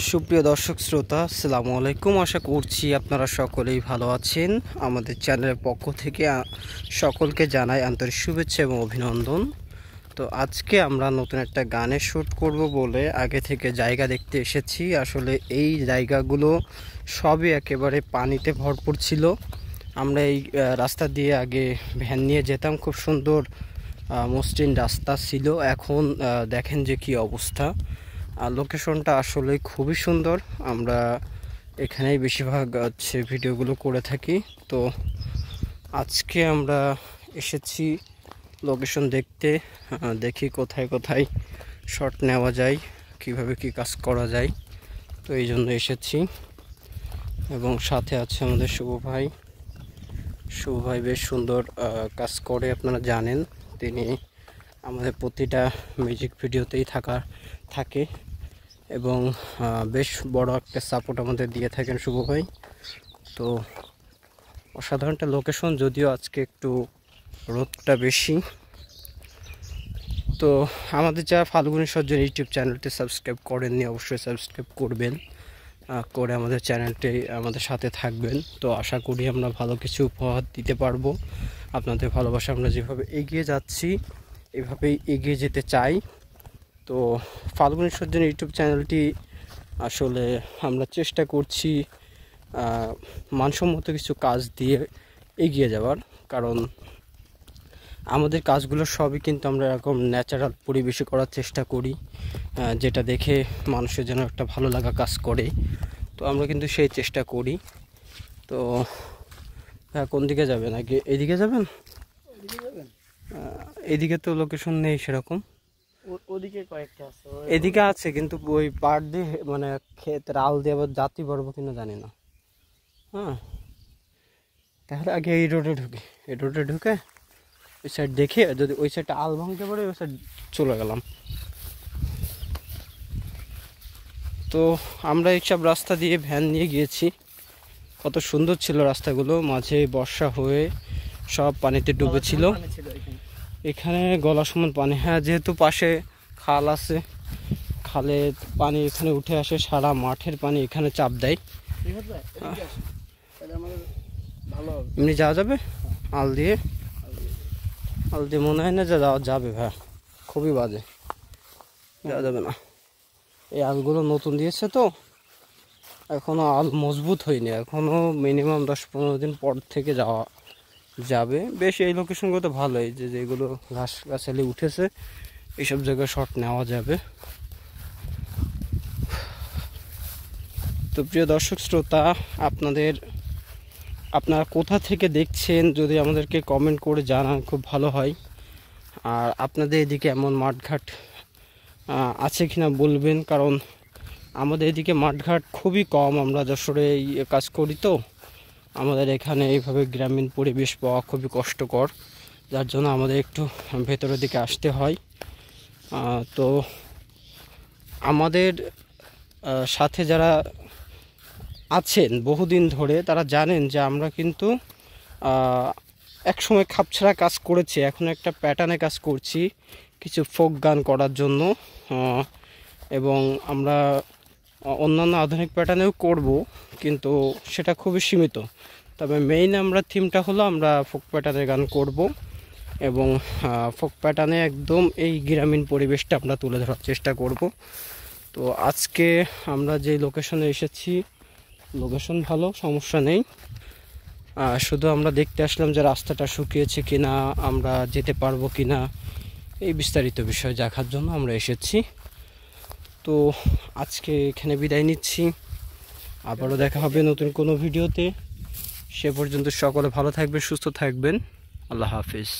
সুপ্রিয় দর্শক শ্রোতা, আসসালামু আলাইকুম। আশা করছি আপনারা সকলেই ভালো আছেন। আমাদের চ্যানেলের পক্ষ থেকে সকলকে জানাই আন্তরিক শুভেচ্ছা এবং অভিনন্দন। তো আজকে আমরা নতুন একটা গানের শ্যুট করব বলে আগে থেকে জায়গা দেখতে এসেছি। আসলে এই জায়গাগুলো সবই একেবারে পানিতে ভরপুর ছিল। আমরা এই রাস্তা দিয়ে আগে ভ্যান নিয়ে যেতাম, খুব সুন্দর মসৃণ রাস্তা ছিল। এখন দেখেন যে কি অবস্থা। আর লোকেশনটা আসলে খুবই সুন্দর। আমরা এখানেই বেশিরভাগ ভিডিওগুলো করে থাকি। তো আজকে আমরা এসেছি লোকেশন দেখতে, দেখি কোথায় কোথায় শট নেওয়া যায়, কিভাবে কি কাজ করা যায়। তো এই জন্য এসেছি এবং সাথে আছে আমাদের শুভ ভাই। শুভ ভাই বেশ সুন্দর কাজ করে, আপনারা জানেন। তিনি আমাদের প্রতিটা মিউজিক ভিডিওতেই থাকে এবং বেশ বড় একটা সাপোর্ট আমাদের দিয়ে থাকেন শুভ ভাই। তো অসাধারণ একটা লোকেশন, যদিও আজকে একটু রোদটা বেশি। তো আমাদের যারা ফাল্গুনী সজ্জন ইউটিউব চ্যানেলটি সাবস্ক্রাইব করেননি, অবশ্যই সাবস্ক্রাইব করবেন, করে আমাদের চ্যানেলটি আমাদের সাথে থাকবেন। তো আশা করি আমরা ভালো কিছু উপহার দিতে পারবো। আপনাদের ভালোবাসা আমরা যেভাবে এগিয়ে যাচ্ছি এভাবেই এগিয়ে যেতে চাই। তো ফাল্গুনী সজ্জন ইউটিউব চ্যানেলটি আসলে আমরা চেষ্টা করছি মানসম্মত কিছু কাজ দিয়ে এগিয়ে যাওয়ার, কারণ আমাদের কাজগুলো সবই কিন্তু আমরা এরকম ন্যাচারাল পরিবেশে করার চেষ্টা করি, যেটা দেখে মানুষের যেন একটা ভালো লাগা কাজ করে। তো আমরা কিন্তু সেই চেষ্টা করি। তো কোন দিকে যাবেন? আগে এদিকে যাবেন? এদিকে তো লোকেশন নেই সেরকম। ওদিকে কয়েকটা আছে, এদিকে আছে কিন্তু ওই পাড় দিয়ে মানে ক্ষেত রাল দিয়ে আবার যাত্রী পারবো কিনা জানি না। হ্যাঁ, তাহলে আগে এই রোডে ঢুকে ওই সাইড দেখে, যদি ওই সাইডটা আল ভাঙতে পারে ওই সাইড চলে গেলাম। তো আমরা এইসব রাস্তা দিয়ে ভ্যান নিয়ে গিয়েছি। কত সুন্দর ছিল রাস্তাগুলো, মাঝে বর্ষা হয়ে সব পানিতে ডুবেছিল। এখানে গলা সমান পানি। হ্যাঁ, যেহেতু পাশে খাল আছে, খালে পানি এখানে উঠে আসে, সারা মাঠের পানি এখানে চাপ দেয়। এমনি যাওয়া যাবে আল দিয়ে মনে হয় না যে যাওয়া যাবে। ভাই খুবই বাজে, যাওয়া যাবে না। এই আলগুলো নতুন দিয়েছে তো এখনো আল মজবুত হয়নি, এখনো মিনিমাম 10-15 দিন পর থেকে যাওয়া যাবে। বেশ এই লোকেশনগুলো ভালোই, যেগুলো ঘাস গাছালি উঠেছে এইসব জায়গায় শট নেওয়া যাবে। তো প্রিয় দর্শক শ্রোতা, আপনারা কোথা থেকে দেখছেন যদি আমাদেরকে কমেন্ট করে জানান, খুব ভালো হয়। আর আপনাদের এদিকে এমন মাঠঘাট আছে কিনা বলবেন, কারণ আমাদের এদিকে মাঠঘাট খুবই কম। আমরা যশোরে এই কাজ করি, তো আমাদের এখানে এইভাবে গ্রামীণ পরিবেশ পাওয়া খুবই কষ্টকর, যার জন্য আমাদের একটু ভেতরের দিকে আসতে হয়। তো আমাদের সাথে যারা আছেন বহুদিন ধরে তারা জানেন যে আমরা কিন্তু একসময় খাপছাড়া কাজ করেছি, এখন একটা প্যাটার্নে কাজ করছি কিছু ফোক গান করার জন্য, এবং আমরা অন্যান্য আধুনিক প্যাটার্নেও করব, কিন্তু সেটা খুবই সীমিত। তবে মেইন আমরা থিমটা হলো আমরা ফোক প্যাটার্নের গান করব, এবং ফোক প্যাটার্নে একদম এই গ্রামীণ পরিবেশটা আমরা তুলে ধরার চেষ্টা করব। তো আজকে আমরা যে লোকেশনে এসেছি, লোকেশন ভালো, সমস্যা নেই। শুধু আমরা দেখতে আসলাম যে রাস্তাটা শুকিয়েছে কিনা, আমরা যেতে পারবো কিনা, এই বিস্তারিত বিষয় দেখার জন্য আমরা এসেছি। তো আজকে এখানে বিদায় নিচ্ছি, আবারও দেখা হবে নতুন কোনো ভিডিওতে। সে পর্যন্ত সকলে ভালো থাকবেন, সুস্থ থাকবেন। আল্লাহ হাফিজ।